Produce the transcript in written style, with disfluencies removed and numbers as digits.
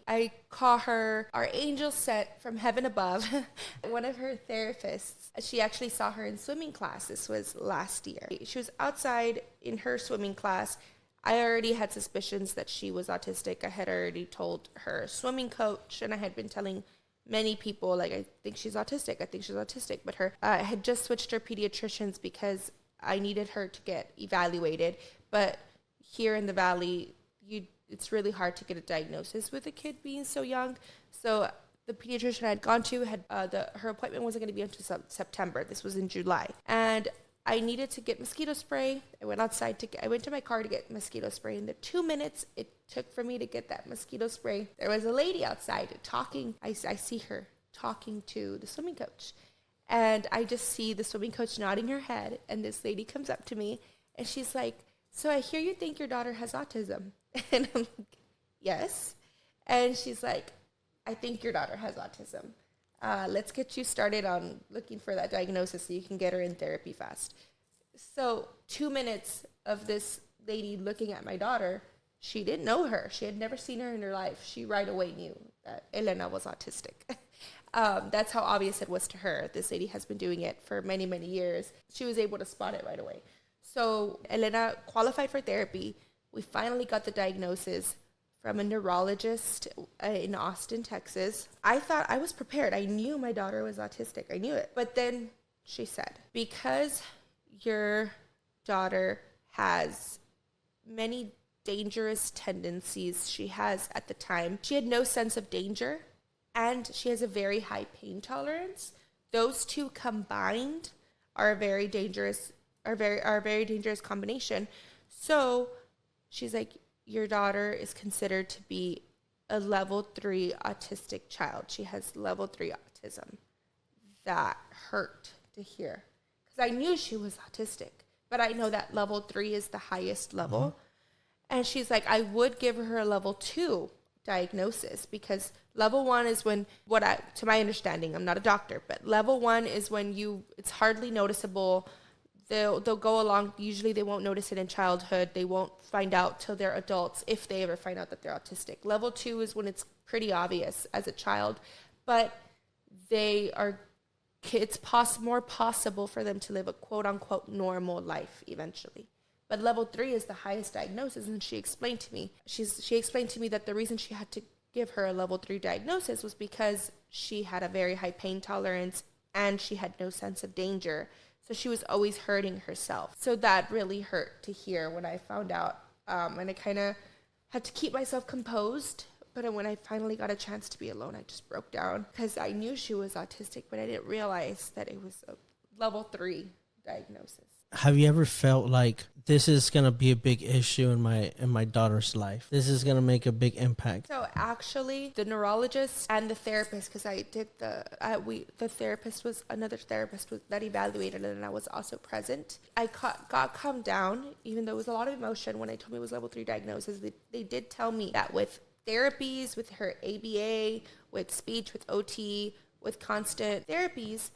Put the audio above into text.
I call her our angel sent from heaven above. One of her therapists, she actually saw her in swimming class. This was last year. She was outside in her swimming class. I already had suspicions that she was autistic. I had already told her swimming coach, and I had been telling many people, like, I think she's autistic. I think she's autistic. But I had just switched her pediatricians because I needed her to get evaluated. But here in the Valley, it's really hard to get a diagnosis with a kid being so young. So the pediatrician I had gone to her appointment wasn't going to be until September. This was in July, and I needed to get mosquito spray. I went to my car to get mosquito spray. In the 2 minutes it took for me to get that mosquito spray, there was a lady outside talking. I see her talking to the swimming coach, and I just see the swimming coach nodding her head. And this lady comes up to me, and she's like, "So I hear you think your daughter has autism." And I'm like, "Yes." And she's like, "I think your daughter has autism. Let's get you started on looking for that diagnosis so you can get her in therapy fast." So 2 minutes of this lady looking at my daughter, she didn't know her. She had never seen her in her life. She right away knew that Elena was autistic. That's how obvious it was to her. This lady has been doing it for many, many years. She was able to spot it right away. So Elena qualified for therapy. We finally got the diagnosis from a neurologist in Austin, Texas. I thought I was prepared. I knew my daughter was autistic. I knew it. But then she said, "Because your daughter has many dangerous tendencies," she has at the time, she had no sense of danger, and she has a very high pain tolerance. Those two combined are a very dangerous combination. So she's like, "Your daughter is considered to be a level 3 autistic child. She has level 3 autism." That hurt to hear, because I knew she was autistic, but I know that level 3 is the highest level. Mm-hmm. And she's like, "I would give her a level 2 diagnosis, because level 1 is when, to my understanding, I'm not a doctor, but level 1 is when it's hardly noticeable. They'll go along. Usually they won't notice it in childhood. They won't find out till they're adults, if they ever find out that they're autistic. Level 2 is when it's pretty obvious as a child, but it's more possible for them to live a quote unquote normal life eventually. But level 3 is the highest diagnosis." And she explained to me, that the reason she had to give her a level 3 diagnosis was because she had a very high pain tolerance and she had no sense of danger. So she was always hurting herself. So that really hurt to hear when I found out. And I kind of had to keep myself composed. But when I finally got a chance to be alone, I just broke down, because I knew she was autistic, but I didn't realize that it was a level 3 diagnosis. Have you ever felt like this is going to be a big issue in my daughter's life? This is going to make a big impact. So actually, the neurologist and the therapist, because I did the therapist was another therapist that evaluated it, and I was also present. I got calmed down, even though it was a lot of emotion when I told me it was level 3 diagnosis. They did tell me that with therapies, with her ABA, with speech, with OT, with constant therapies,